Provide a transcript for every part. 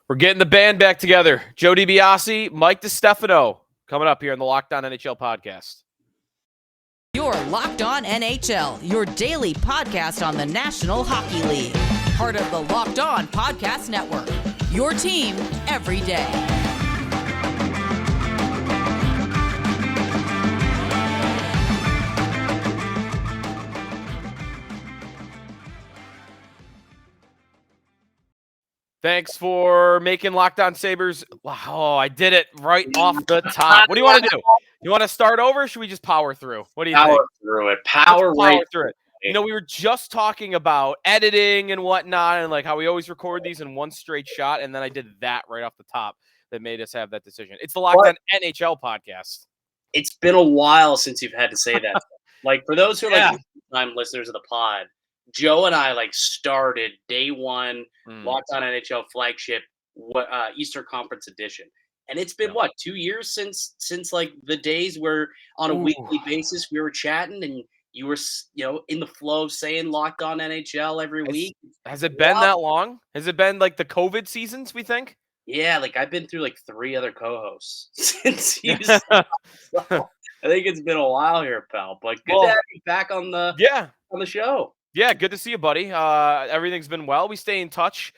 We're getting the band back together. Joe DiBiase, Mike Distefano, coming up here in the Locked On NHL podcast. You're Locked On NHL, your daily podcast on the National Hockey League. Part of the Locked On Podcast Network, your team every day. Thanks for making Locked On Sabres. Oh, I did it right off the top. What do you want to do? You want to start over? Or should we just power through? What do you think? Through it. Power through it. You know, we were just talking about editing and whatnot, and like how we always record these in one straight shot, and then I did that right off the top that made us have that decision. It's the Locked On NHL podcast. It's been a while since you've had to say that. Like, for those who are time listeners of the pod, Joe and I started day one Locked On NHL flagship Eastern Conference edition, and it's been 2 years since like the days where on a weekly basis we were chatting and you were in the flow of saying Locked On NHL every week. Has it been that long? Has it been like the COVID seasons? We think. Yeah, like I've been through like 3 other co-hosts since you. So I think it's been a while here, pal. But good to have you back on the show. Yeah, good to see you, buddy. Everything's been well. We stay in touch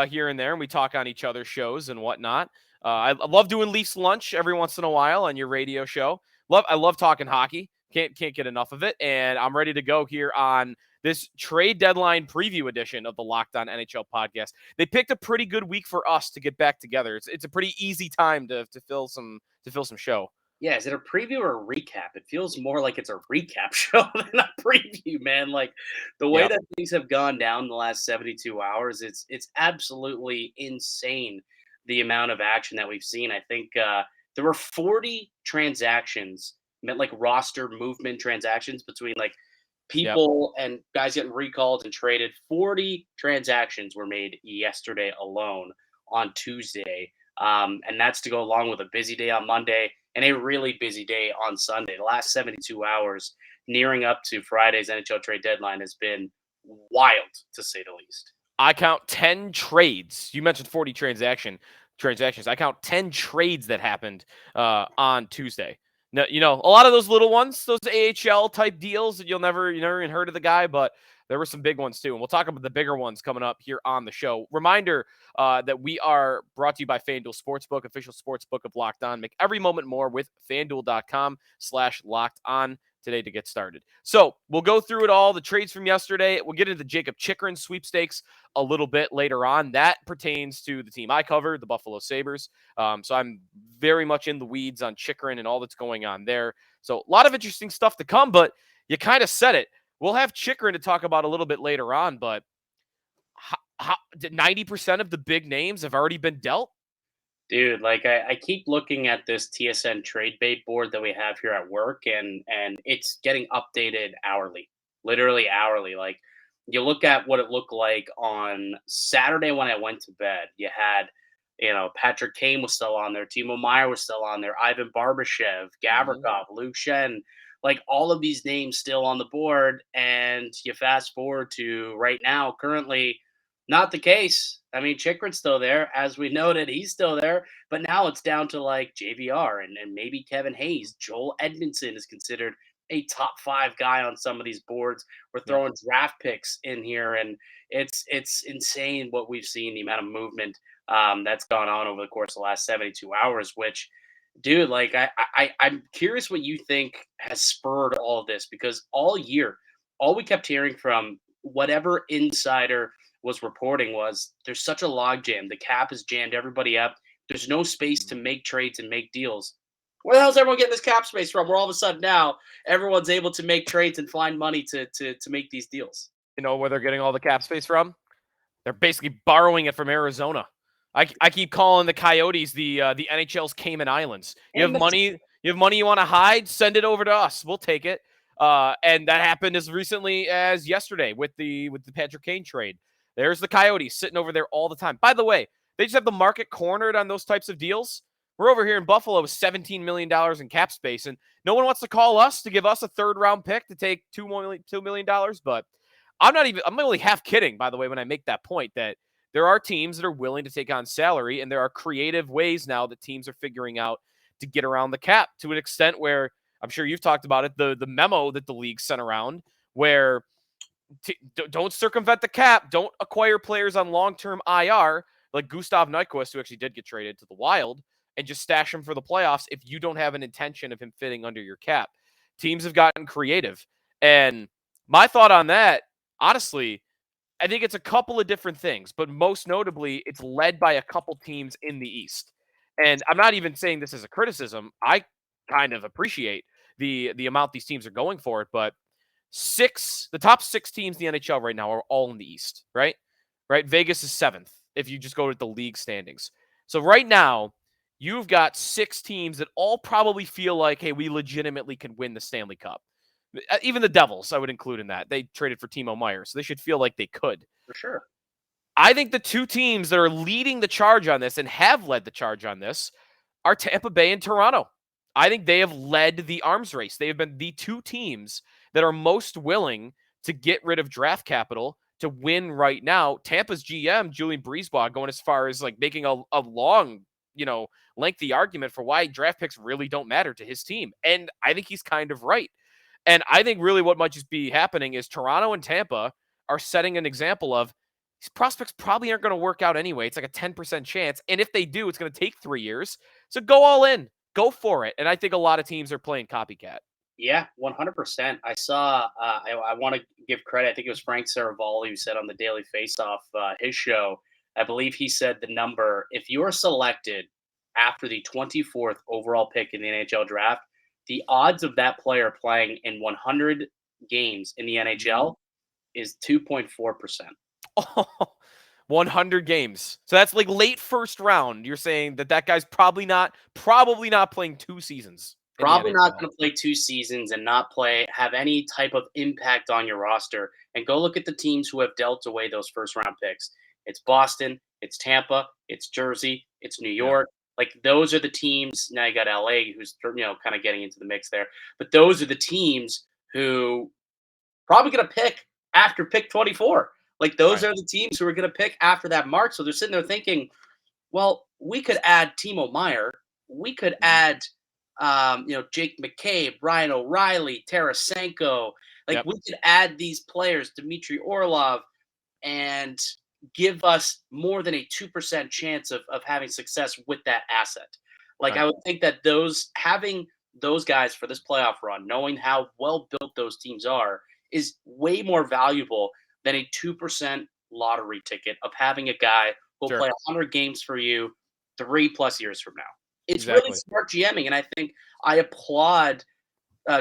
here and there, and we talk on each other's shows and whatnot. I love doing Leafs Lunch every once in a while on your radio show. I love talking hockey. Can't get enough of it. And I'm ready to go here on this trade deadline preview edition of the Locked On NHL podcast. They picked a pretty good week for us to get back together. It's a pretty easy time to fill some show. Yeah, is it a preview or a recap? It feels more like it's a recap show than a preview, man. Like the way that things have gone down the last 72 hours, it's absolutely insane the amount of action that we've seen. I think there were 40 transactions, like roster movement transactions between like people and guys getting recalled and traded. 40 transactions were made yesterday alone on Tuesday. And that's to go along with a busy day on Monday and a really busy day on Sunday. The last 72 hours nearing up to Friday's NHL trade deadline has been wild, to say the least. I count 10 trades. You mentioned 40 transactions. I count 10 trades that happened on Tuesday. Now, you know, a lot of those little ones, those AHL type deals that you never even heard of the guy, but there were some big ones too. And we'll talk about the bigger ones coming up here on the show. Reminder that we are brought to you by FanDuel Sportsbook, official sportsbook of Locked On. Make every moment more with FanDuel.com/Locked On today to get started. So we'll go through it all, the trades from yesterday. We'll get into the Jakob Chychrun sweepstakes a little bit later on. That pertains to the team I cover, the Buffalo Sabres. So I'm very much in the weeds on Chychrun and all that's going on there. So a lot of interesting stuff to come, but you kind of said it. We'll have Chychrun to talk about a little bit later on, but 90% of the big names have already been dealt. Dude, like I keep looking at this TSN trade bait board that we have here at work, and it's getting updated hourly, literally hourly. Like you look at what it looked like on Saturday when I went to bed. You had, Patrick Kane was still on there, Timo Meier was still on there, Ivan Barbashev, Gavrikov, Luke Shen, like all of these names still on the board. And you fast forward to right now, currently not the case. I mean, Chychrun's still there. As we noted, he's still there. But now it's down to like JVR and maybe Kevin Hayes. Joel Edmondson is considered a top 5 guy on some of these boards. We're throwing draft picks in here, and it's insane what we've seen, the amount of movement that's gone on over the course of the last 72 hours, which, dude, like I'm curious what you think has spurred all of this, because all year, all we kept hearing from whatever insider was reporting was there's such a logjam. The cap has jammed everybody up. There's no space to make trades and make deals. Where the hell is everyone getting this cap space from? Where all of a sudden now everyone's able to make trades and find money to make these deals. You know where they're getting all the cap space from? They're basically borrowing it from Arizona. I keep calling the Coyotes the NHL's Cayman Islands. You have money you want to hide? Send it over to us. We'll take it. And that happened as recently as yesterday with the Patrick Kane trade. There's the Coyotes sitting over there all the time. By the way, they just have the market cornered on those types of deals. We're over here in Buffalo with $17 million in cap space, and no one wants to call us to give us a 3rd-round pick to take $2 million. But I'm only half kidding, by the way, when I make that point that there are teams that are willing to take on salary, and there are creative ways now that teams are figuring out to get around the cap to an extent where I'm sure you've talked about it, the memo that the league sent around where don't circumvent the cap, don't acquire players on long-term IR like Gustav Nyquist, who actually did get traded to the Wild, and just stash him for the playoffs if you don't have an intention of him fitting under your cap. Teams have gotten creative. And my thought on that, honestly, I think it's a couple of different things, but most notably, it's led by a couple teams in the East. And I'm not even saying this as a criticism. I kind of appreciate the amount these teams are going for it, but the top 6 teams in the NHL right now are all in the East, right? Right? Vegas is 7th if you just go to the league standings. So right now, you've got 6 teams that all probably feel like, hey, we legitimately can win the Stanley Cup. Even the Devils, I would include in that. They traded for Timo Meier, so they should feel like they could. For sure. I think the 2 teams that are leading the charge on this and have led the charge on this are Tampa Bay and Toronto. I think they have led the arms race. They have been the 2 teams that are most willing to get rid of draft capital to win right now. Tampa's GM, Julian Breezeball, going as far as like making a long, lengthy argument for why draft picks really don't matter to his team. And I think he's kind of right. And I think really what might just be happening is Toronto and Tampa are setting an example of these prospects probably aren't going to work out anyway. It's like a 10% chance. And if they do, it's going to take 3 years. So go all in. Go for it. And I think a lot of teams are playing copycat. Yeah, 100%. I saw, I want to give credit. I think it was Frank Saravalli who said on the Daily Faceoff, his show, I believe he said the number, if you are selected after the 24th overall pick in the NHL draft, the odds of that player playing in 100 games in the NHL is 2.4%. Oh, 100 games. So that's like late first round. You're saying that guy's probably not playing 2 seasons. Probably not going to play 2 seasons and not have any type of impact on your roster. And go look at the teams who have dealt away those first round picks. It's Boston, it's Tampa, it's Jersey, it's New York. Like those are the teams. Now you got LA, who's kind of getting into the mix there. But those are the teams who probably going to pick after pick 24. Like those are the teams who are going to pick after that mark. So they're sitting there thinking, well, we could add Timo Meier, we could add Jake McCabe, Ryan O'Reilly, Tarasenko. Like we could add these players, Dmitry Orlov, and give us more than a 2% chance of having success with that asset. Like I would think that having those guys for this playoff run, knowing how well built those teams are, is way more valuable than a 2% lottery ticket of having a guy who'll play 100 games for you 3+ years from now. It's really smart GMing, and I think I applaud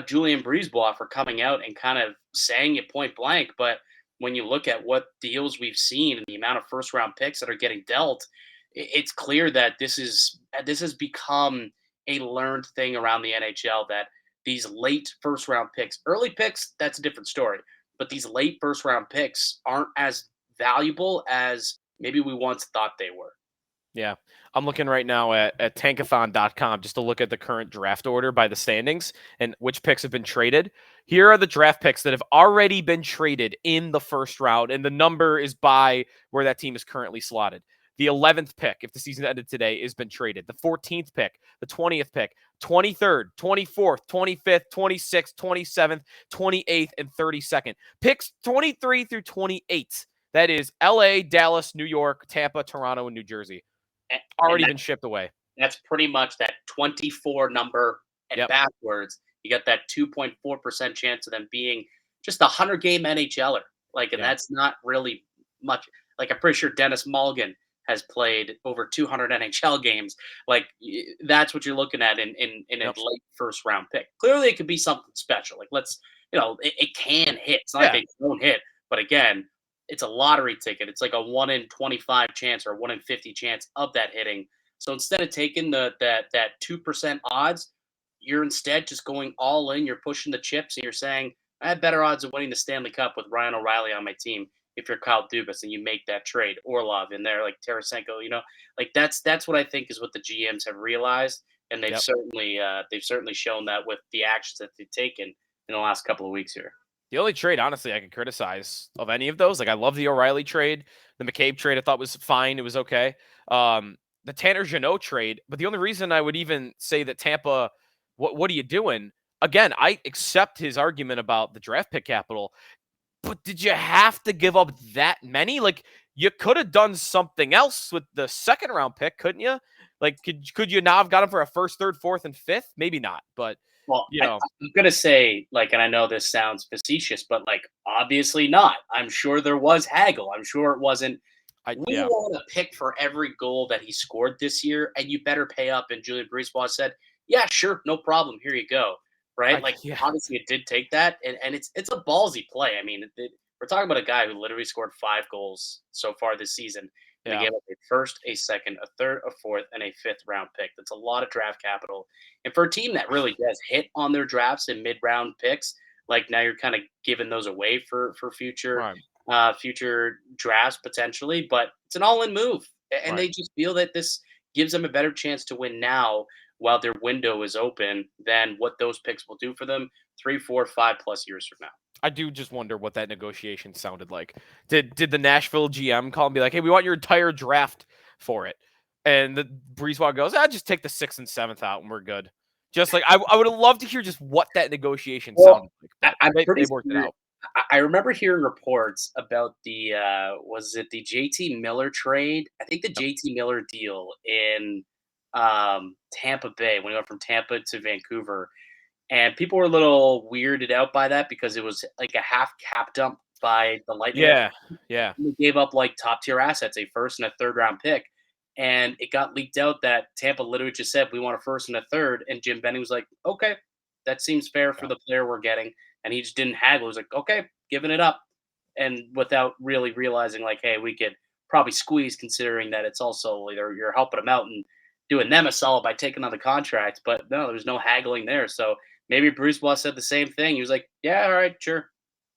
Julian Breezeball for coming out and kind of saying it point blank. But when you look at what deals we've seen and the amount of first-round picks that are getting dealt, it's clear that this has become a learned thing around the NHL, that these late first-round picks, early picks, that's a different story. But these late first-round picks aren't as valuable as maybe we once thought they were. Yeah. I'm looking right now at tankathon.com just to look at the current draft order by the standings and which picks have been traded. Here are the draft picks that have already been traded in the first round, and the number is by where that team is currently slotted. The 11th pick, if the season ended today, has been traded. The 14th pick, the 20th pick, 23rd, 24th, 25th, 26th, 27th, 28th, and 32nd. Picks 23 through 28. That is LA, Dallas, New York, Tampa, Toronto, and New Jersey. Already been shipped away. That's pretty much that 24 number and backwards. You got that 2.4% chance of them being just a 100-game NHLer. And that's not really much. Like, I'm pretty sure Dennis Mulligan has played over 200 NHL games. Like, that's what you're looking at in a late first-round pick. Clearly, it could be something special. Like, it can hit. It's not like they don't hit. But again, it's a lottery ticket. It's like a 1 in 25 chance or 1 in 50 chance of that hitting. So instead of taking that 2% odds, you're instead just going all in. You're pushing the chips, and you're saying, I have better odds of winning the Stanley Cup with Ryan O'Reilly on my team if you're Kyle Dubas and you make that trade. Orlov in there, like Tarasenko, like that's what I think is what the GMs have realized, and they've certainly shown that with the actions that they've taken in the last couple of weeks here. The only trade, honestly, I can criticize of any of those, like I love the O'Reilly trade. The McCabe trade I thought was fine. It was okay. The Tanner Jeannot trade, but the only reason I would even say that Tampa, what are you doing? Again, I accept his argument about the draft pick capital, but did you have to give up that many? Like, you could have done something else with the second round pick, couldn't you? Like, could you now have got him for a first, third, fourth, and fifth? Maybe not, but Well, you I, know, I'm gonna say, like, and I know this sounds facetious, but like, obviously not. I'm sure there was haggle. I'm sure it wasn't. We yeah, want a pick for every goal that he scored this year, and you better pay up. And Julian Brisebois said, "Yeah, sure, no problem. Here you go." Right? Like, yeah, obviously, it did take that, and it's a ballsy play. I mean, we're talking about a guy who literally scored 5 goals so far this season. And they yeah. gave up a first, a second, a third, a fourth, and a fifth round pick. That's a lot of draft capital. And for a team that really does hit on their drafts and mid round picks, like now you're kind of giving those away for future Right, future drafts potentially, but it's an all-in move, and right. they just feel that this gives them a better chance to win now while their window is open than what those picks will do for them 3, 4, 5+ years from now. I do just wonder what that negotiation sounded like. Did the Nashville GM call and be like, "Hey, we want your entire draft for it," and the Breezewalk goes, just take the 6th and 7th out, and we're good." Just like I would have loved to hear just what that negotiation Well, sounded like, but I'm pretty they worked it sure. out. I remember hearing reports about the was it the JT Miller trade? I think the Yep. JT Miller deal in Tampa Bay when he went from Tampa to Vancouver. And people were a little weirded out by that because it was like a half cap dump by the Lightning. Yeah, yeah. They gave up like top tier assets, a first and a third round pick. And it got leaked out that Tampa literally just said, "We want a first and a third." And Jim Benning was like, "Okay, that seems fair for Yeah. the player we're getting." And he just didn't haggle. He was like, "Okay, giving it up." And without really realizing, like, hey, we could probably squeeze considering that it's also you're helping them out and doing them a solid by taking on the contract. But no, there's no haggling there. So maybe Bruce Boss said the same thing. He was like, "Yeah, all right, sure.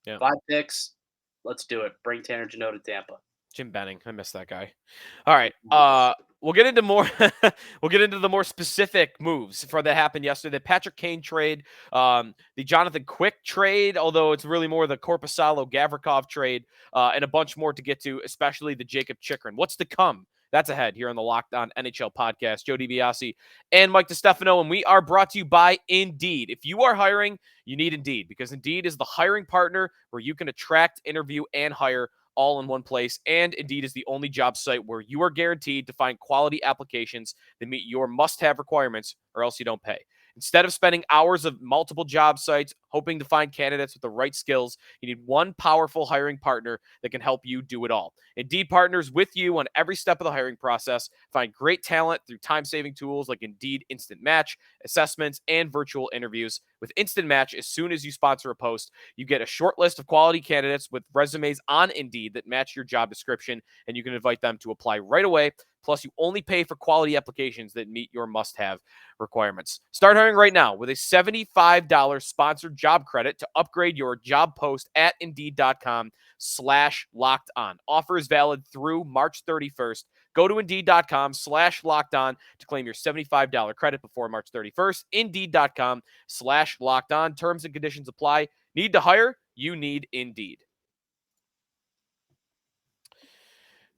Yeah. 5 picks. Let's do it. Bring Tanner Jeannot to Tampa." Jim Benning. I miss that guy. All right. We'll get into more. We'll get into the more specific moves for that happened yesterday. The Patrick Kane trade, the Jonathan Quick trade, although it's really more the Korpisalo Gavrikov trade, and a bunch more to get to, especially the Jakob Chychrun. What's to come? That's ahead here on the Locked On NHL podcast. Joe DiBiase and Mike Distefano, and we are brought to you by Indeed. If you are hiring, you need Indeed because Indeed is the hiring partner where you can attract, interview, and hire all in one place. And Indeed is the only job site where you are guaranteed to find quality applications that meet your must-have requirements, or else you don't pay. Instead of spending hours of multiple job sites hoping to find candidates with the right skills, you need one powerful hiring partner that can help you do it all. Indeed partners with you on every step of the hiring process. Find great talent through time-saving tools like Indeed Instant Match, assessments, and virtual interviews. With Instant Match, as soon as you sponsor a post, you get a short list of quality candidates with resumes on Indeed that match your job description, and you can invite them to apply right away. Plus, you only pay for quality applications that meet your must-have requirements. Start hiring right now with a $75 sponsored job credit to upgrade your job post at Indeed.com/locked-on. Offer is valid through March 31st. Go to Indeed.com/locked-on to claim your $75 credit before March 31st. Indeed.com/locked-on. Terms and conditions apply. Need to hire? You need Indeed.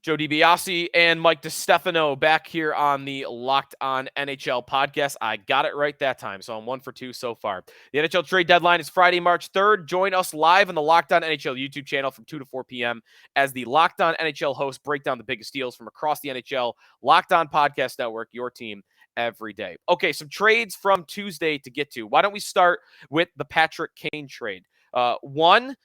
Joe DiBiase and Mike Distefano back here on the Locked On NHL podcast. I got it right that time, so I'm 1 for 2 so far. The NHL trade deadline is Friday, March 3rd. Join us live on the Locked On NHL YouTube channel from 2 to 4 p.m. as the Locked On NHL hosts break down the biggest deals from across the NHL. Locked On Podcast Network, your team every day. Okay, some trades from Tuesday to get to. Why don't we start with the Patrick Kane trade? One,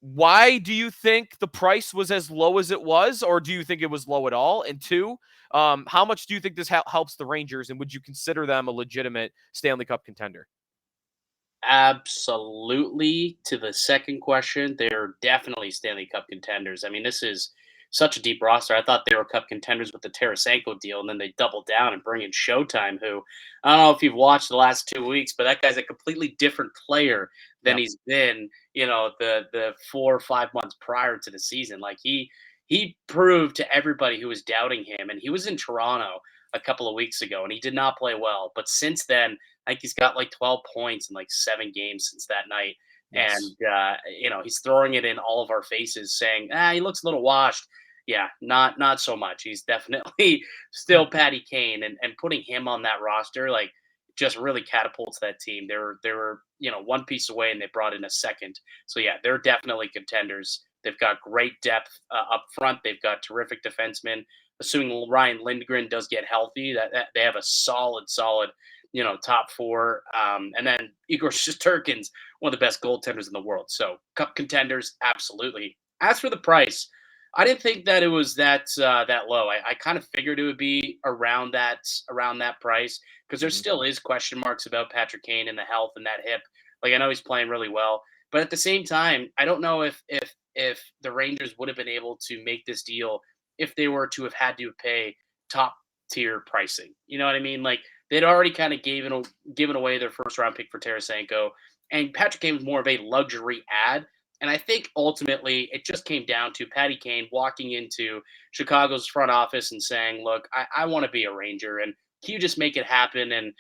why do you think the price was as low as it was, or do you think it was low at all? And two, how much do you think this helps the Rangers, and would you consider them a legitimate Stanley Cup contender? Absolutely. To the second question, they're definitely Stanley Cup contenders. I mean, this is such a deep roster. I thought they were Cup contenders with the Tarasenko deal, and then they doubled down and bring in Showtime, who I don't know if you've watched the last 2 weeks, but that guy's a completely different player than Yep. he's been, the 4 or 5 months prior to the season. Like he proved to everybody who was doubting him, and he was in Toronto a couple of weeks ago, and he did not play well. But since then, I think he's got like 12 points in like 7 games since that night. Yes. And, he's throwing it in all of our faces saying, he looks a little washed. Yeah, not so much. He's definitely still Patty Kane, and putting him on that roster, like, just really catapults that team. They were one piece away, and they brought in a second. So yeah, they're definitely contenders. They've got great depth up front. They've got terrific defensemen. Assuming Ryan Lindgren does get healthy, that they have a solid top four. And then Igor Shesterkin's one of the best goaltenders in the world. So cup contenders, absolutely. As for the price, I didn't think that it was that low. I kind of figured it would be around that price because there Mhm. still is question marks about Patrick Kane and the health and that hip. Like, I know he's playing really well, but at the same time, I don't know if the Rangers would have been able to make this deal if they were to have had to pay top tier pricing. You know what I mean? Like, they'd already kind of given away their first round pick for Tarasenko, and Patrick Kane was more of a luxury ad. And I think ultimately it just came down to Patty Kane walking into Chicago's front office and saying, "Look, I want to be a Ranger, and can you just make it happen?" And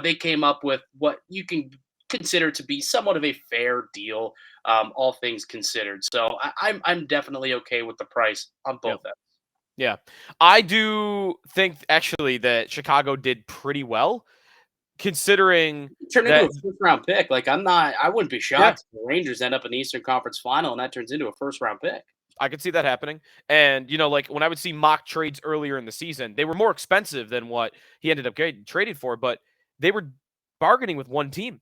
they came up with what you can consider to be somewhat of a fair deal, all things considered. So I'm definitely okay with the price on Yep. both ends. Yeah. I do think actually that Chicago did pretty well considering Turn into a that. first round pick. Like, I wouldn't be Yeah, shocked if the Rangers end up in the Eastern Conference Final and that turns into a first round pick. I could see that happening. And like when I would see mock trades earlier in the season, they were more expensive than what he ended up getting traded for, but they were bargaining with one team,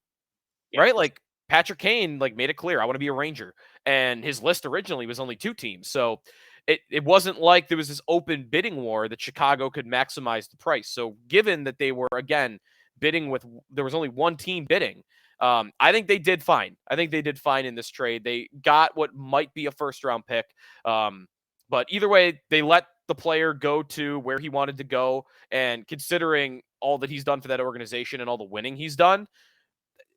Yeah, right? Like Patrick Kane like made it clear, I want to be a Ranger. And his list originally was only two teams. So it wasn't like there was this open bidding war that Chicago could maximize the price. So given that they were again bidding with there was only one team bidding, I think they did fine. I think they did fine in this trade. They got what might be a first round pick. But either way, they let the player go to where he wanted to go. And considering all that he's done for that organization and all the winning he's done,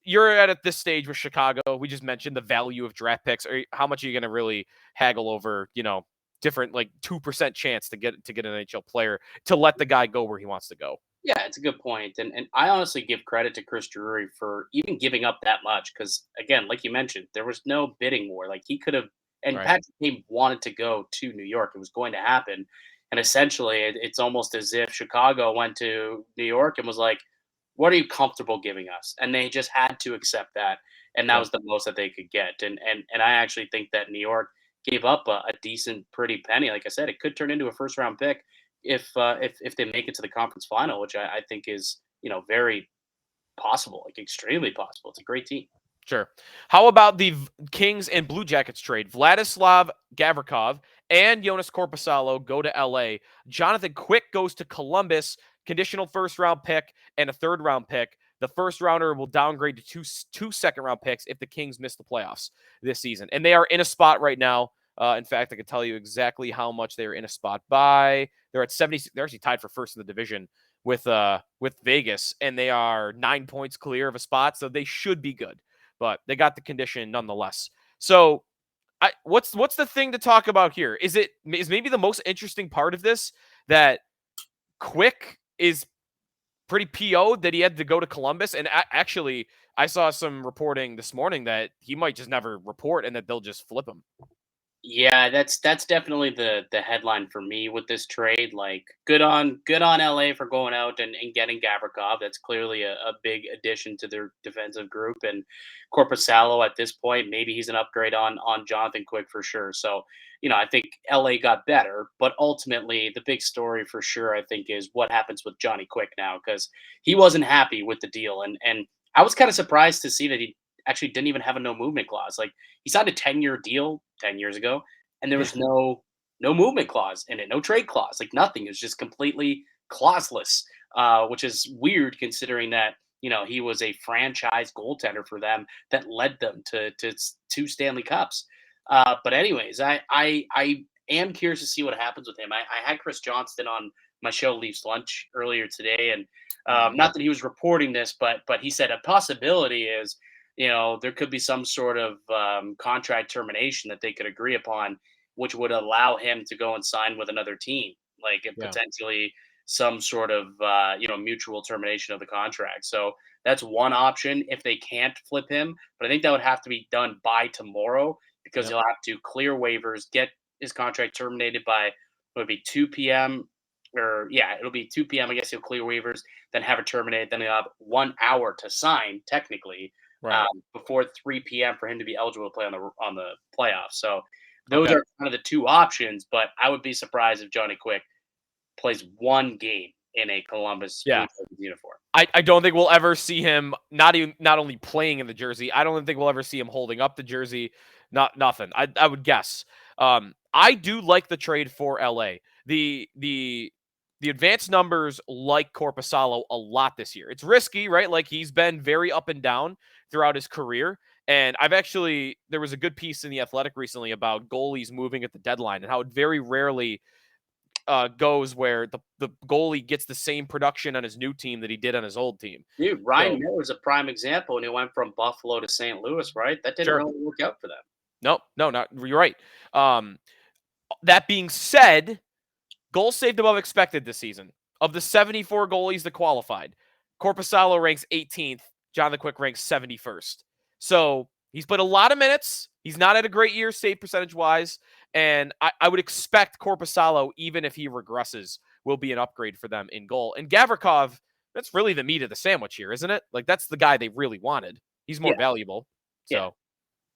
you're at this stage with Chicago. We just mentioned the value of draft picks. How much are you going to really haggle over, different like 2% chance to get an NHL player to let the guy go where he wants to go? yeah, it's a good point, and I honestly give credit to Chris Drury for even giving up that much because, again, like you mentioned, there was no bidding war. Like, he could have, and Right. Patrick Kane wanted to go to New York. It was going to happen, and essentially, it's almost as if Chicago went to New York and was like, "What are you comfortable giving us?" And they just had to accept that, and that Yep. was the most that they could get. And I actually think that New York gave up a decent, pretty penny. Like I said, it could turn into a first round pick if they make it to the conference final, which I think is very possible, like extremely possible. It's a great team. Sure. How about the Kings and Blue Jackets trade? Vladislav Gavrikov and Jonas Korpisalo go to LA. Jonathan Quick goes to Columbus, conditional first round pick and a third round pick. The first rounder will downgrade to two second round picks if the Kings miss the playoffs this season. And they are in a spot right now. In fact, I can tell you exactly how much they are in a spot by. They're at 70. They're actually tied for first in the division with Vegas, and they are 9 points clear of a spot, so they should be good, but they got the condition nonetheless. So what's the thing to talk about here? Is maybe the most interesting part of this that Quick is pretty PO'd that he had to go to Columbus, and actually I saw some reporting this morning that he might just never report and that they'll just flip him. Yeah, that's definitely the headline for me with this trade. Like, good on LA for going out and getting Gavrikov. That's clearly a big addition to their defensive group. And Corpusalo at this point, maybe he's an upgrade on Jonathan Quick for sure. So, I think LA got better, but ultimately the big story for sure, I think, is what happens with Johnny Quick now, because he wasn't happy with the deal. And I was kind of surprised to see that he actually didn't even have a no movement clause. Like, he signed a 10-year deal 10 years ago, and there Yeah. was no movement clause in it, no trade clause, like nothing. It was just completely clauseless, which is weird considering that he was a franchise goaltender for them that led them to two Stanley Cups. But anyways, I am curious to see what happens with him. I had Chris Johnston on my show Leafs Lunch earlier today, and Mhm. not that he was reporting this, but he said a possibility is there could be some sort of contract termination that they could agree upon, which would allow him to go and sign with another team, like Yeah. potentially some sort of mutual termination of the contract. So that's one option if they can't flip him, but I think that would have to be done by tomorrow because Yep. he'll have to clear waivers, get his contract terminated by It would be 2 p.m. It'll be 2 p.m. I guess he'll clear waivers, then have it terminated. Then he'll have 1 hour to sign, technically, Right. before 3 p.m. for him to be eligible to play on the playoffs. So those Okay. are kind of the two options. But I would be surprised if Johnny Quick plays one game in a Columbus Blue Yeah. Jackets uniform. I don't think we'll ever see him not only playing in the jersey. I don't even think we'll ever see him holding up the jersey. Nothing. I would guess. I do like the trade for LA. The advanced numbers like Korpisalo a lot this year. It's risky, right? Like he's been very up and down throughout his career. And there was a good piece in The Athletic recently about goalies moving at the deadline and how it very rarely goes where the goalie gets the same production on his new team that he did on his old team. Dude, Ryan So, Miller is a prime example when he went from Buffalo to St. Louis, right? That didn't sure. really work out for them. No, not you're right. That being said, goals saved above expected this season. Of the 74 goalies that qualified, Korpisalo ranks 18th. John the Quick ranks 71st. So he's played a lot of minutes. He's not had a great year save percentage wise. And I would expect Korpisalo, even if he regresses, will be an upgrade for them in goal. And Gavrikov, that's really the meat of the sandwich here, isn't it? Like that's the guy they really wanted. He's more Yeah, valuable. yeah. So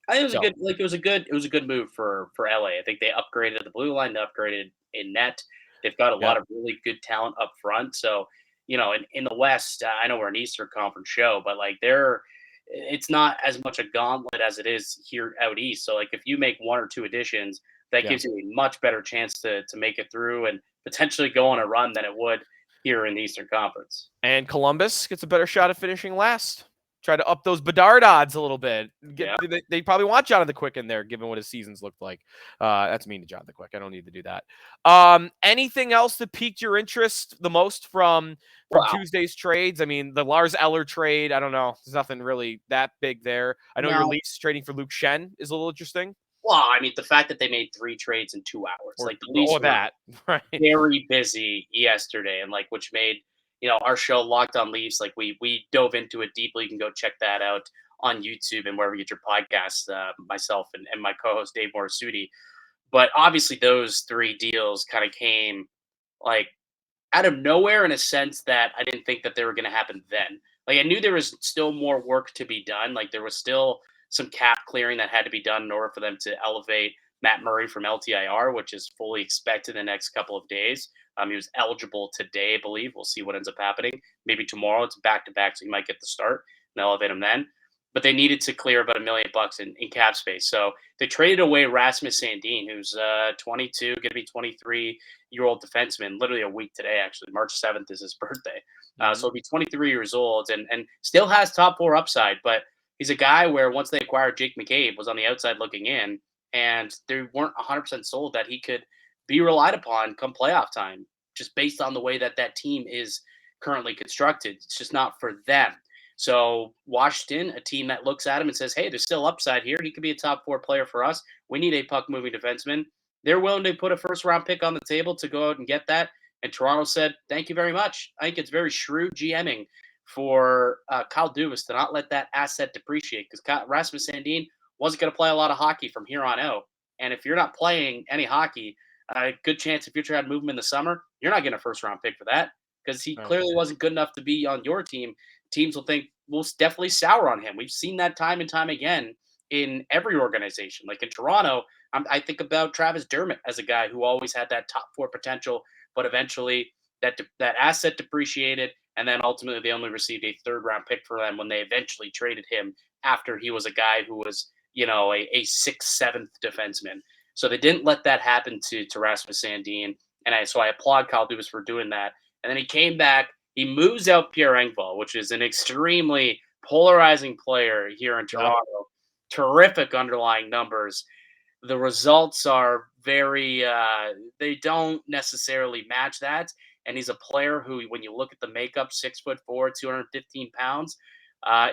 I think it was a so good move for LA. I think they upgraded the blue line, they upgraded in net. They've got a yeah. lot of really good talent up front. So, in the West, I know we're an Eastern Conference show, but like it's not as much a gauntlet as it is here out east. So like if you make one or two additions, that Yeah. gives you a much better chance to make it through and potentially go on a run than it would here in the Eastern Conference. And Columbus gets a better shot at finishing last. Try to up those Bedard odds a little bit. Yeah. They probably want Jonathan Quick in there, given what his seasons looked like. That's mean to Jonathan Quick. I don't need to do that. Anything else that piqued your interest the most from Wow. Tuesday's trades? I mean, the Lars Eller trade. I don't know. There's nothing really that big there. I know your Leafs trading for Luke Shen is a little interesting. Well, I mean, the fact that they made 3 trades in 2 hours, like the Leafs Or were that, right? very busy yesterday, and like which made our show Locked On Leafs, like we dove into it deeply. You can go check that out on YouTube and wherever you get your podcasts. Myself and my co-host Dave Morisuti. But obviously, those 3 deals kind of came like out of nowhere in a sense that I didn't think that they were going to happen then. Like I knew there was still more work to be done. Like there was still some cap clearing that had to be done in order for them to elevate Matt Murray from LTIR, which is fully expected in the next couple of days. He was eligible today, I believe. We'll see what ends up happening. Maybe tomorrow. It's back to back, so you might get the start and elevate him then. But they needed to clear about $1 million in cap space. So they traded away Rasmus Sandin, who's 22, going to be 23-year-old defenseman, literally a week today, actually. March 7th is his birthday. So he'll be 23 years old and still has top 4 upside. But he's a guy where once they acquired Jake McCabe, was on the outside looking in, and they weren't 100% sold that he could be relied upon come playoff time, just based on the way that team is currently constructed. It's just not for them. So Washington, a team that looks at him and says, hey, there's still upside here. He could be a top 4 player for us. We need a puck-moving defenseman. They're willing to put a first-round pick on the table to go out and get that. And Toronto said, thank you very much. I think it's very shrewd GMing for Kyle Dubas to not let that asset depreciate, because Rasmus Sandin wasn't going to play a lot of hockey from here on out. And if you're not playing any hockey, a good chance if you're trying to move him in the summer, you're not getting a first-round pick for that, because he clearly wasn't good enough to be on your team. Teams will think we'll definitely sour on him. We've seen that time and time again in every organization. Like in Toronto, I think about Travis Dermott as a guy who always had that top 4 potential, but eventually that asset depreciated, and then ultimately they only received a 3rd-round pick for them when they eventually traded him after he was a guy who was, a 6th, 7th defenseman. So they didn't let that happen to Rasmus Sandin, and so I applaud Kyle Dubas for doing that. And then he came back. He moves out Pierre Engvall, which is an extremely polarizing player here in Toronto. Terrific underlying numbers. The results are very they don't necessarily match that. And he's a player who, when you look at the makeup, 6'4", 215 pounds,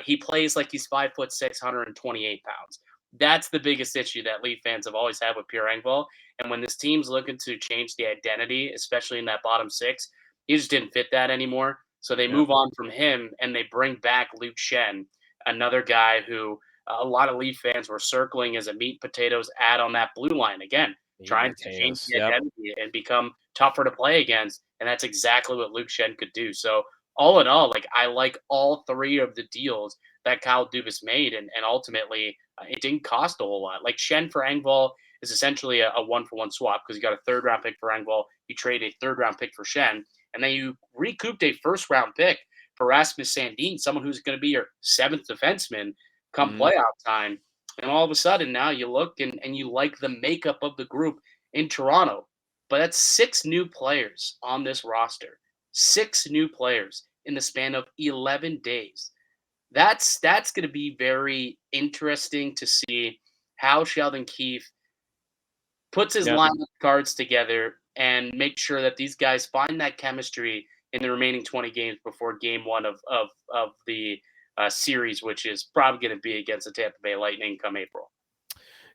he plays like he's 5'6", 128 pounds. That's the biggest issue that Leaf fans have always had with Pierre Engvall. And when this team's looking to change the identity, especially in that bottom 6, he just didn't fit that anymore. So they move on from him and they bring back Luke Shen, another guy who a lot of Leaf fans were circling as a meat and potatoes add on that blue line. Again, trying to change the identity and become tougher to play against. And that's exactly what Luke Schenn could do. So all in all, like I like all three of the deals that Kyle Dubas made, and ultimately it didn't cost a whole lot. Like Schenn for Engvall is essentially a 1-for-1 swap because you got a third round pick for Engvall, you trade a third round pick for Schenn, and then you recouped a first round pick for Rasmus Sandin, someone who's going to be your seventh defenseman come playoff time. And all of a sudden now you look and you like the makeup of the group in Toronto. But that's 6 new players on this roster. 6 new players in the span of 11 days. That's going to be very interesting to see how Sheldon Keefe puts his lineup cards together and make sure that these guys find that chemistry in the remaining 20 games before game 1 of the series, which is probably going to be against the Tampa Bay Lightning come April.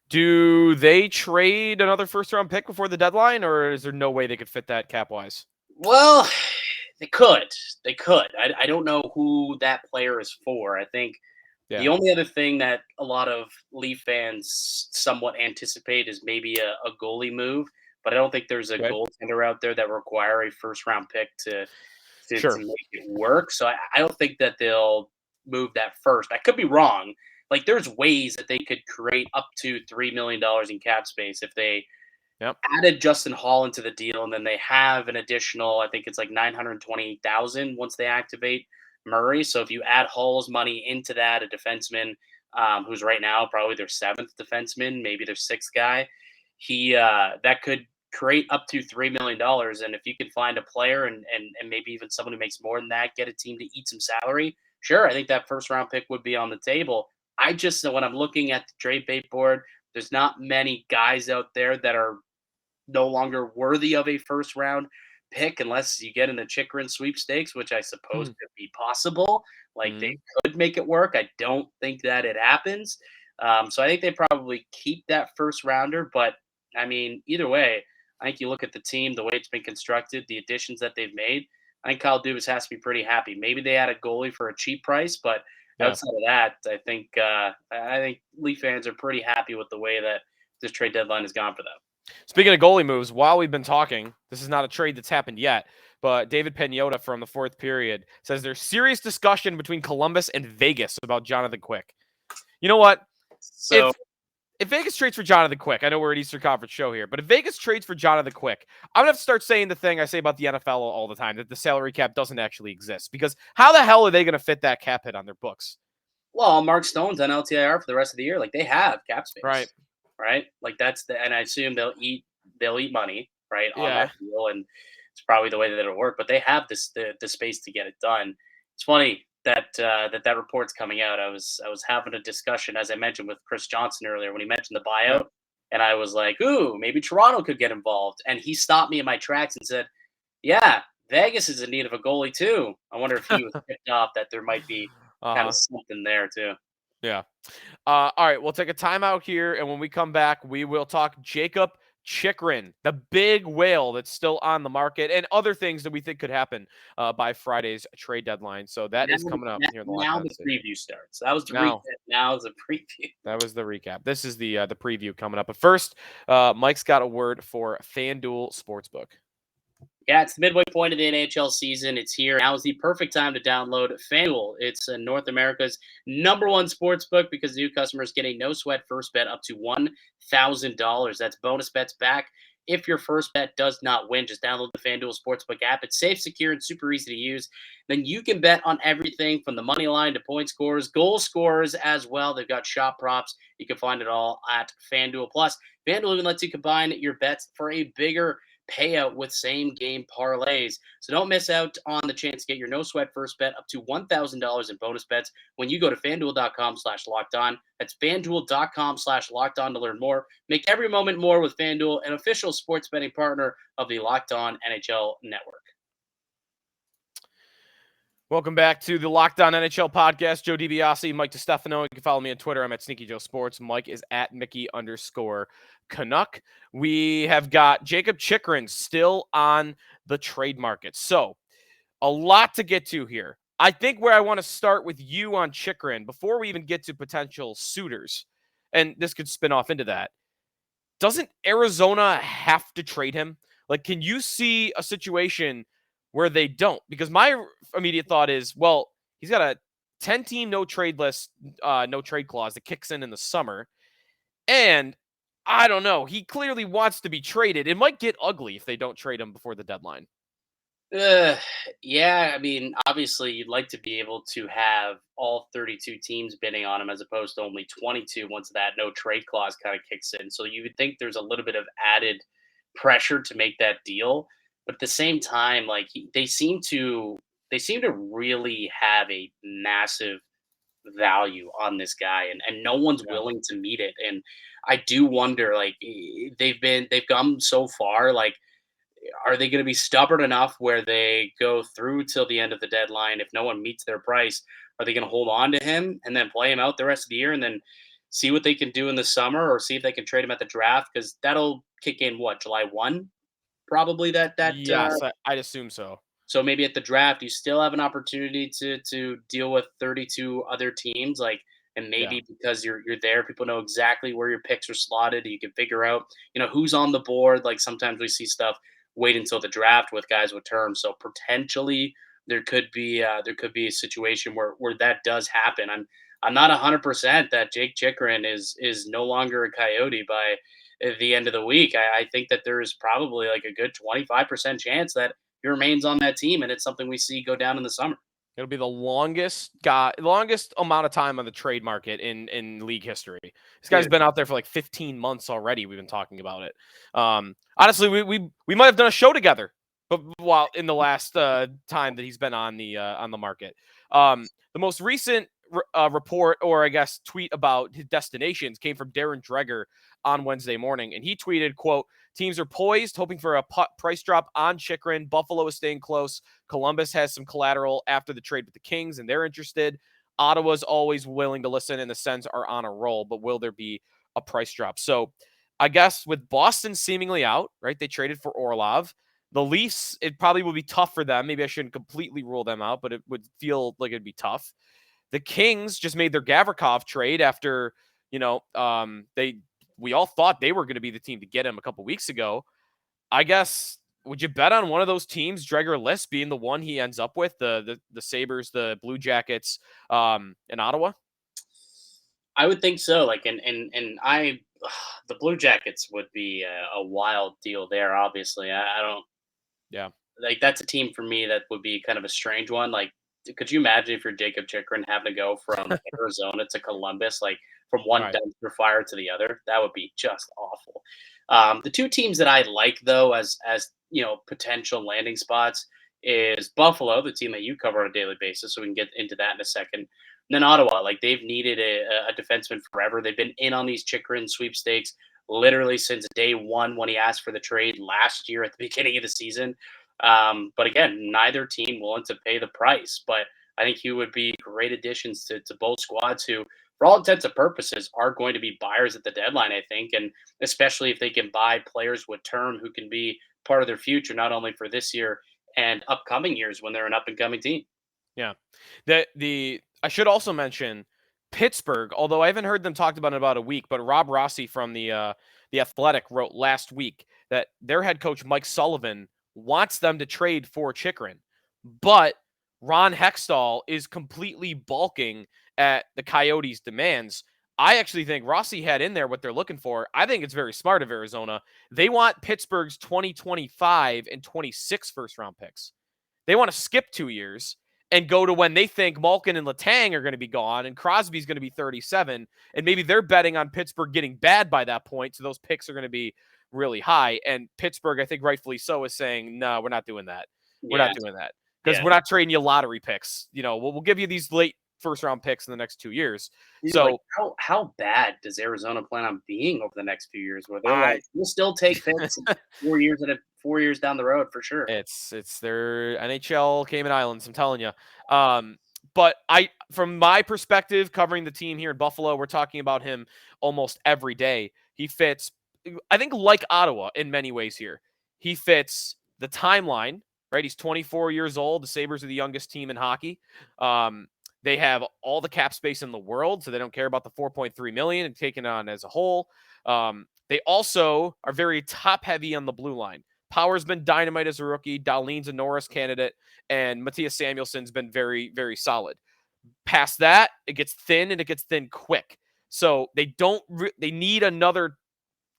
Do they trade another first-round pick before the deadline, or is there no way they could fit that cap-wise? Well, they could. They could. I don't know who that player is for. I think the only other thing that a lot of Leaf fans somewhat anticipate is maybe a goalie move, but I don't think there's a goaltender out there that require a first-round pick to make it work. So I don't think that they'll move that first. I could be wrong. Like there's ways that they could create up to $3 million in cap space if they added Justin Hall into the deal, and then they have an additional, I think it's like $928,000 once they activate Murray. So if you add Hall's money into that, a defenseman who's right now probably their 7th defenseman, maybe their 6th guy, that could create up to $3 million. And if you can find a player and maybe even someone who makes more than that, get a team to eat some salary, sure, I think that first round pick would be on the table. I just, when I'm looking at the trade bait board, there's not many guys out there that are no longer worthy of a first round pick unless you get in the Chychrun sweepstakes, which I suppose could be possible. Like they could make it work. I don't think that it happens. So I think they probably keep that first rounder. But I mean, either way, I think you look at the team, the way it's been constructed, the additions that they've made. I think Kyle Dubas has to be pretty happy. Maybe they add a goalie for a cheap price, but outside of that, I think Leaf fans are pretty happy with the way that this trade deadline has gone for them. Speaking of goalie moves, while we've been talking, this is not a trade that's happened yet, but David Pagnotta from the 4th period says there's serious discussion between Columbus and Vegas about Jonathan Quick. You know what? So if Vegas trades for Jonathan Quick, I know we're an Eastern Conference show here, but if Vegas trades for Jonathan Quick, I'm going to have to start saying the thing I say about the NFL all the time, that the salary cap doesn't actually exist. Because how the hell are they going to fit that cap hit on their books? Well, Mark Stone's on LTIR for the rest of the year. Like they have cap space. Right? Like and I assume they'll eat money, right, on that deal, and it's probably the way that it'll work. But they have the space to get it done. It's funny that that report's coming out. I was having a discussion, as I mentioned, with Chris Johnson earlier when he mentioned the buyout, and I was like, "Ooh, maybe Toronto could get involved." And he stopped me in my tracks and said, "Yeah, Vegas is in need of a goalie too." I wonder if he was picked off that there might be kind of something there too. Yeah. All right, we'll take a timeout here, and when we come back, we will talk Jakob Chychrun, the big whale that's still on the market, and other things that we think could happen by Friday's trade deadline. So that is coming up here in the now the preview starts. That was the recap. Now is the preview. That was the recap. This is the preview coming up. But first, Mike's got a word for FanDuel Sportsbook. Yeah, it's the midway point of the NHL season. It's here. Now is the perfect time to download FanDuel. It's North America's #1 sportsbook because new customers get a no-sweat first bet up to $1,000. That's bonus bets back if your first bet does not win. Just download the FanDuel Sportsbook app. It's safe, secure, and super easy to use. Then you can bet on everything from the money line to point scores, goal scorers as well. They've got shot props. You can find it all at FanDuel. Plus, FanDuel even lets you combine your bets for a bigger payout with same game parlays. So don't miss out on the chance to get your no sweat first bet up to $1,000 in bonus bets when you go to FanDuel.com/lockedon. That's FanDuel.com/lockedon to learn more. Make every moment more with FanDuel, an official sports betting partner of the Locked On NHL Network. Welcome back to the Locked On NHL podcast. Joe DiBiase, Mike Distefano. You can follow me on Twitter. I'm at Sneaky Joe Sports. Mike is at Mickey_Canuck. We have got Jakob Chychrun still on the trade market. So a lot to get to here. I think where I want to start with you on Chychrun, before we even get to potential suitors, and this could spin off into that, doesn't Arizona have to trade him? Like, can you see a situation where they don't? Because my immediate thought is, well, he's got a 10-team no trade list, no trade clause that kicks in the summer. And I don't know. He clearly wants to be traded. It might get ugly if they don't trade him before the deadline. Uh, yeah, I mean, obviously, you'd like to be able to have all 32 teams bidding on him as opposed to only 22 once that no trade clause kind of kicks in. So you would think there's a little bit of added pressure to make that deal, but at the same time, like they seem to really have a massive value on this guy, and no one's Yeah. willing to meet it. And I do wonder, like they've come so far, like are they going to be stubborn enough where they go through till the end of the deadline? If no one meets their price, are they going to hold on to him and then play him out the rest of the year and then see what they can do in the summer, or see if they can trade him at the draft? Because that'll kick in what, July 1, probably. Yes, I'd assume so. So maybe at the draft you still have an opportunity to deal with 32 other teams, like, and Yeah. maybe because you're there, people know exactly where your picks are slotted. You can figure out, who's on the board. Like sometimes we see stuff wait until the draft with guys with terms. So potentially there could be a situation where that does happen. I'm not 100% that Jake Chychrun is no longer a Coyote by the end of the week. I think that there is probably like a good 25% chance that he remains on that team, and it's something we see go down in the summer. It'll be the longest amount of time on the trade market in league history. This guy's Dude, been out there for like 15 months already. We've been talking about it. Honestly, we might have done a show together, but while in the last time that he's been on the market, the most recent report, or I guess tweet about his destinations, came from Darren Dreger on Wednesday morning, and he tweeted, "Quote: Teams are poised, hoping for a price drop on Chychrun. Buffalo is staying close. Columbus has some collateral after the trade with the Kings, and they're interested. Ottawa's always willing to listen, and the Sens are on a roll, but will there be a price drop?" So I guess with Boston seemingly out, right? They traded for Orlov. The Leafs, it probably will be tough for them. Maybe I shouldn't completely rule them out, but it would feel like it'd be tough. The Kings just made their Gavrikov trade after, we all thought they were going to be the team to get him a couple weeks ago. I guess, would you bet on one of those teams, Dreger list, being the one he ends up with, the Sabres, the Blue Jackets, in Ottawa? I would think so. Like, and I, the Blue Jackets would be a wild deal there. Obviously, I don't Yeah. like that's a team for me that would be kind of a strange one. Like, could you imagine if you're Jakob Chychrun having to go from Arizona to Columbus, like from one Right. dumpster fire to the other? That would be just awful. The two teams that I like though, as potential landing spots, is Buffalo, the team that you cover on a daily basis. So we can get into that in a second. And then Ottawa, like they've needed a defenseman forever. They've been in on these Chychrun sweepstakes literally since day one when he asked for the trade last year at the beginning of the season. But again, neither team willing to pay the price. But I think he would be great additions to both squads who, for all intents and purposes, are going to be buyers at the deadline, I think. And especially if they can buy players with term who can be part of their future, not only for this year and upcoming years when they're an up and coming team. Yeah. I should also mention Pittsburgh, although I haven't heard them talked about in about a week, but Rob Rossi from the Athletic wrote last week that their head coach Mike Sullivan wants them to trade for Chychrun, but Ron Hextall is completely balking at the Coyotes' demands. I actually think Rossi had in there what they're looking for. I think it's very smart of Arizona. They want Pittsburgh's 2025 and 26 first round picks. They want to skip 2 years and go to when they think Malkin and Letang are going to be gone and Crosby's going to be 37. And maybe they're betting on Pittsburgh getting bad by that point. So those picks are going to be really high. And Pittsburgh, I think rightfully so, is saying, no, we're not doing that. We're Yeah, not doing that because yeah. we're not trading you lottery picks. We'll give you these late first round picks in the next 2 years. Dude, So like how bad does Arizona plan on being over the next few years? Where they're I like, we'll still take picks 4 years down the road for sure. It's their NHL Cayman Islands, I'm telling you. But from my perspective, covering the team here in Buffalo, we're talking about him almost every day. He fits, I think, like Ottawa in many ways here. He fits the timeline, right? He's 24 years old. The Sabres are the youngest team in hockey. They have all the cap space in the world, so they don't care about the 4.3 million and taken on as a whole. They also are very top-heavy on the blue line. Power's been dynamite as a rookie. Dahlin's a Norris candidate, and Matthias Samuelsson's been very, very solid. Past that, it gets thin, and it gets thin quick. So they need another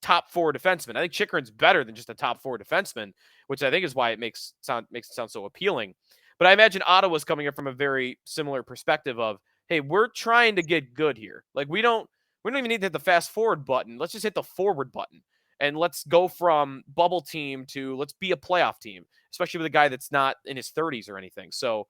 top four defenseman. I think Chychrun's better than just a top four defenseman, which I think is why it makes it sound so appealing. But I imagine Ottawa's coming in from a very similar perspective of, hey, we're trying to get good here. Like we don't even need to hit the fast forward button. Let's just hit the forward button. And let's go from bubble team to let's be a playoff team, especially with a guy that's not in his 30s or anything. So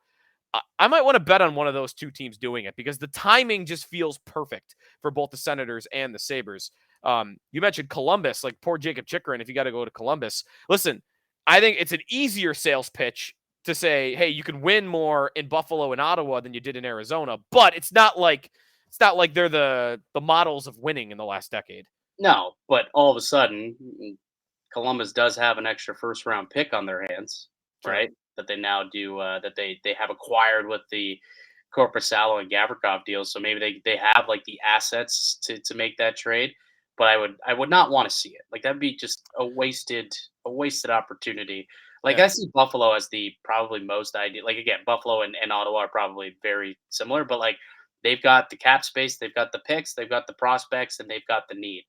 I might want to bet on one of those two teams doing it because the timing just feels perfect for both the Senators and the Sabres. You mentioned Columbus, like poor Jakob Chychrun, if you got to go to Columbus. Listen, I think it's an easier sales pitch to say, hey, you can win more in Buffalo and Ottawa than you did in Arizona, but it's not like they're the models of winning in the last decade. No, but all of a sudden, Columbus does have an extra first round pick on their hands, Sure. right? That they now do that they have acquired with the Korpisalo and Gavrikov deals. So maybe they have like the assets to make that trade. But I would not want to see it. Like that'd be just a wasted opportunity. Like Yeah. I see Buffalo as the probably most ideal. Like again, Buffalo and Ottawa are probably very similar, but like they've got the cap space, they've got the picks, they've got the prospects, and they've got the need.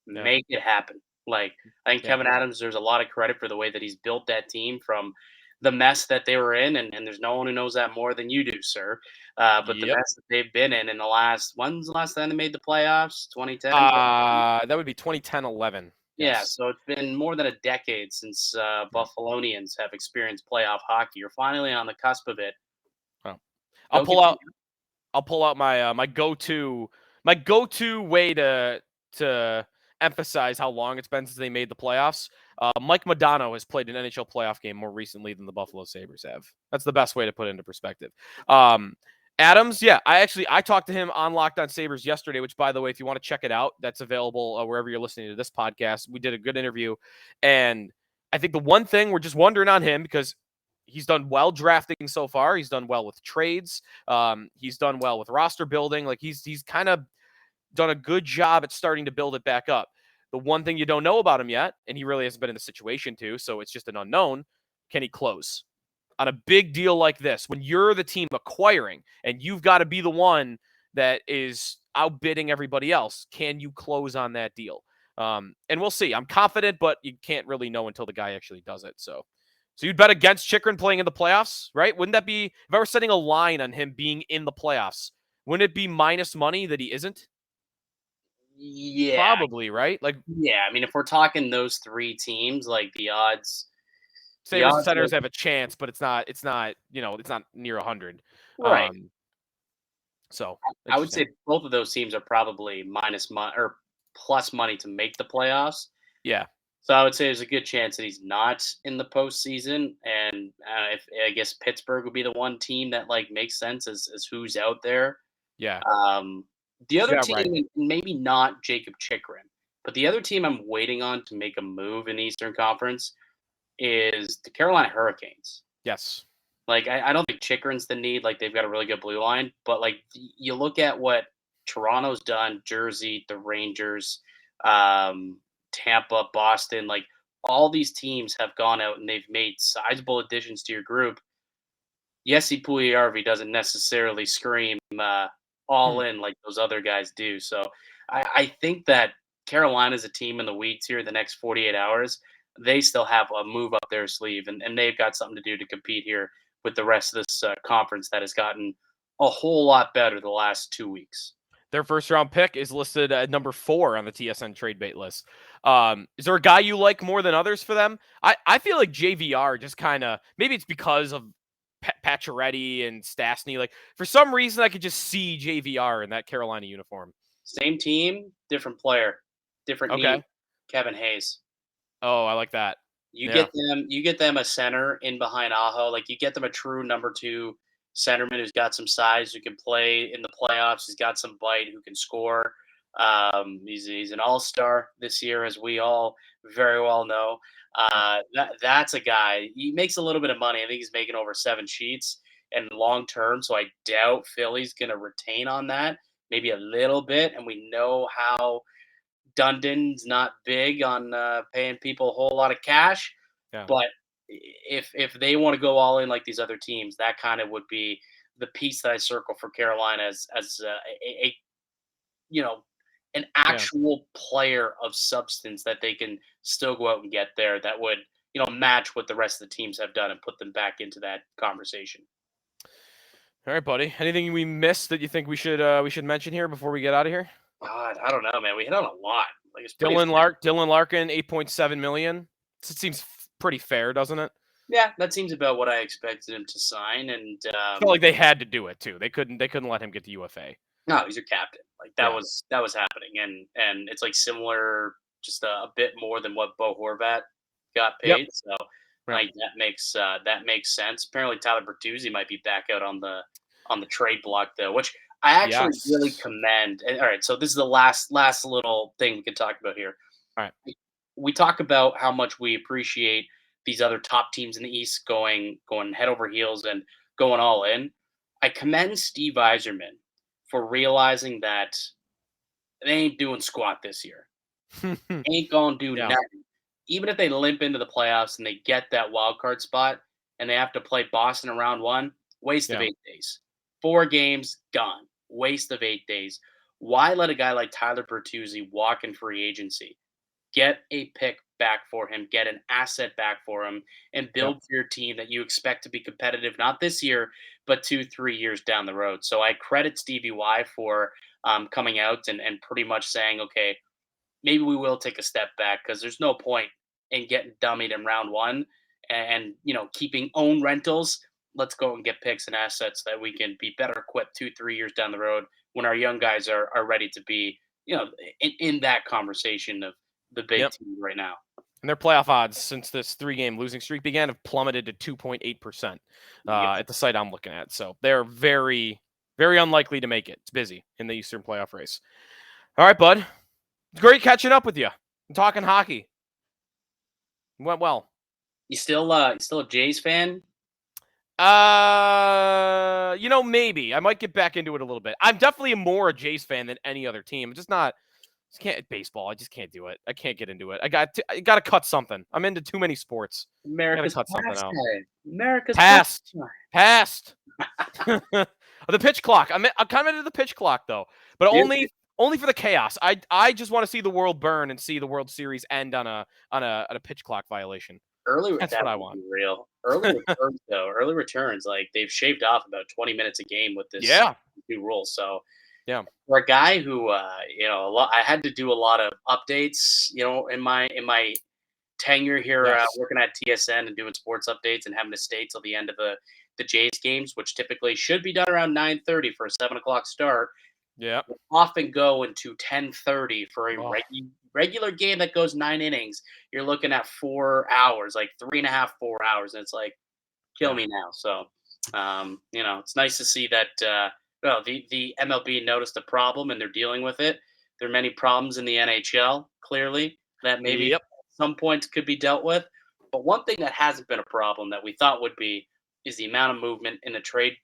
Yeah. Make it happen. Like I think Yeah. Kevin Adams, there's a lot of credit for the way that he's built that team from the mess that they were in, and there's no one who knows that more than you do, sir. But the Yep. mess that they've been in the when's the last time they made the playoffs? 2010? That would be 2010-11. Yeah, Yes. so it's been more than a decade since Buffalonians have experienced playoff hockey. You're finally on the cusp of it. Oh. Go I'll pull out my my go-to way to emphasize how long it's been since they made the playoffs. Mike Modano has played an NHL playoff game more recently than the Buffalo Sabres have. That's the best way to put it into perspective. Adams, yeah, I talked to him on Locked On Sabres yesterday, which, by the way, if you want to check it out, that's available wherever you're listening to this podcast. We did a good interview, and I think the one thing we're just wondering on him, because he's done well drafting so far, he's done well with trades, he's done well with roster building. Like he's kind of done a good job at starting to build it back up. The one thing you don't know about him yet, and he really hasn't been in the situation to, so it's just an unknown, can he close? On a big deal like this, when you're the team acquiring and you've got to be the one that is outbidding everybody else, can you close on that deal? And we'll see. I'm confident, but you can't really know until the guy actually does it. So you'd bet against Chychrun playing in the playoffs, right? Wouldn't that be, if I were setting a line on him being in the playoffs, wouldn't it be minus money that he isn't? Yeah. Probably, right? Like, yeah, I mean, if we're talking those three teams, like the odds. Sabres and Senators have a chance, but it's not near 100. Right. So I would say both of those teams are probably minus money or plus money to make the playoffs. Yeah. So I would say there's a good chance that he's not in the postseason, and if I guess Pittsburgh would be the one team that like makes sense as who's out there. Yeah. The other team, right. maybe not Jakob Chychrun, but the other team I'm waiting on to make a move in the Eastern Conference is the Carolina Hurricanes. Yes. Like I don't think Chychrun's the need. Like they've got a really good blue line, but like you look at what Toronto's done, Jersey, the Rangers, Tampa, Boston, like all these teams have gone out and they've made sizable additions to your group. Yessi Pugliarvi doesn't necessarily scream all in like those other guys do. So I think that Carolina's a team in the weeds here the next 48 hours. They still have a move up their sleeve, and they've got something to do to compete here with the rest of this conference that has gotten a whole lot better the last 2 weeks. Their first round pick is listed at number 4 on the TSN trade bait list. Is there a guy you like more than others for them? I feel like JVR just kind of, maybe it's because of Pacioretty and Stastny. Like for some reason, I could just see JVR in that Carolina uniform. Same team, different player, different need. Kevin Hayes. Oh, I like that. You get them a center in behind Aho. Like you get them a true number 2 centerman who's got some size, who can play in the playoffs. He's got some bite, who can score. He's an all-star this year, as we all very well know. That's a guy. He makes a little bit of money. I think he's making over 7 sheets and long term. So I doubt Philly's going to retain on that. Maybe a little bit. And we know how Dundon's not big on paying people a whole lot of cash, Yeah. but if they want to go all in like these other teams, that kind of would be the piece that I circle for Carolina as a you know an Yeah. actual player of substance that they can still go out and get there that would match what the rest of the teams have done and put them back into that conversation. All right, buddy. Anything we missed that you think we should mention here before we get out of here? God, I don't know, man. We hit on a lot. Like it's pretty. Dylan Larkin, 8.7 million. It seems pretty fair, doesn't it? Yeah, that seems about what I expected him to sign, and I felt like they had to do it too. They couldn't let him get the UFA. no, he's your captain. Like that Yeah. was happening, and it's like similar, just a bit more than what Bo Horvat got Yep. paid. So Yep. like that makes sense. Apparently, Tyler Bertuzzi might be back out on the trade block though, which I actually really Yes. commend. And, all right, so this is the last little thing we can talk about here. All right. We talk about how much we appreciate these other top teams in the East going head over heels and going all in. I commend Steve Yzerman for realizing that they ain't doing squat this year. Ain't gonna do Yeah. nothing. Even if they limp into the playoffs and they get that wild card spot and they have to play Boston in round one, waste of Yeah. 8 days. 4 games, gone. Waste of 8 days. Why let a guy like Tyler Bertuzzi walk in free agency? Get a pick back for him, get an asset back for him, and build for your team that you expect to be competitive, not this year, but 2-3 years down the road. So I credit Stevie Y for coming out and pretty much saying, okay, maybe we will take a step back because there's no point in getting dummied in round one and keeping own rentals. Let's go and get picks and assets that we can be better equipped 2-3 years down the road when our young guys are ready to be in that conversation of the big team right now. And their playoff odds since this 3-game losing streak began have plummeted to 2.8% at the site I'm looking at. So they're very, very unlikely to make it. It's busy in the Eastern playoff race. All right, bud. It's great catching up with you. I'm talking hockey. Went well. You still a Jays fan? Maybe. I might get back into it a little bit. I'm definitely more a Jays fan than any other team. I'm just not. Just can't baseball. I just can't do it. I can't get into it. I got to cut something. I'm into too many sports. America's cut something out. America's Passed. The pitch clock. I'm kind of into the pitch clock though, but only for the chaos. I just want to see the world burn and see the World Series end on a pitch clock violation. That's what I want. Real early returns though. Early returns, like they've shaved off about 20 minutes a game with this new rule. So yeah, for a guy who I had to do a lot of updates, in my tenure here working at TSN and doing sports updates and having to stay till the end of the Jays games, which typically should be done around 9:30 for a 7:00 start. Yeah, we'll often go into 10:30 for a regular game that goes 9 innings. You're looking at 4 hours, like 3.5, 4 hours, and it's like, kill me now. So, it's nice to see that. The MLB noticed a problem and they're dealing with it. There are many problems in the NHL, clearly, that maybe at some points could be dealt with. But one thing that hasn't been a problem that we thought would be is the amount of movement in the trade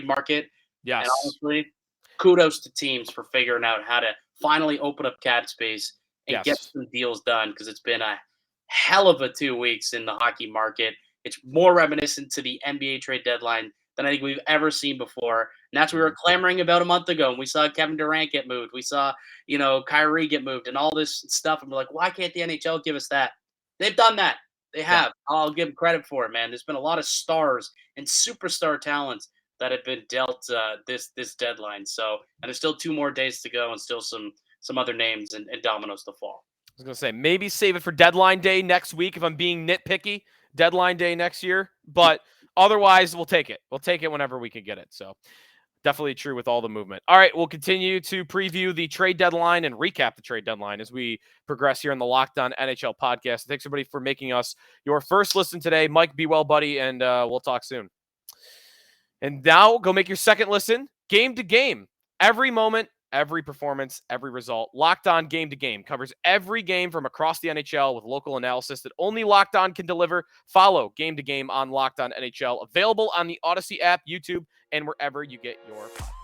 market. Yes. And honestly, kudos to teams for figuring out how to finally open up cap space and get some deals done, because it's been a hell of a 2 weeks in the hockey market. It's more reminiscent to the NBA trade deadline than I think we've ever seen before. And that's what we were clamoring about a month ago. And we saw Kevin Durant get moved. We saw, Kyrie get moved and all this stuff. And we're like, why can't the NHL give us that? They've done that. They have. Yeah. I'll give them credit for it, man. There's been a lot of stars and superstar talents that have been dealt this deadline. So, and there's still 2 more days to go and still some other names and dominoes to fall. I was going to say, maybe save it for deadline day next week if I'm being nitpicky. Deadline day next year. But otherwise, we'll take it. We'll take it whenever we can get it. So definitely true with all the movement. All right, we'll continue to preview the trade deadline and recap the trade deadline as we progress here in the Locked On NHL podcast. Thanks, everybody, for making us your first listen today. Mike, be well, buddy, and we'll talk soon. And now go make your second listen, game to game. Every moment, every performance, every result. Locked On Game to Game covers every game from across the NHL with local analysis that only Locked On can deliver. Follow Game to Game on Locked On NHL, available on the Odyssey app, YouTube, and wherever you get your podcasts.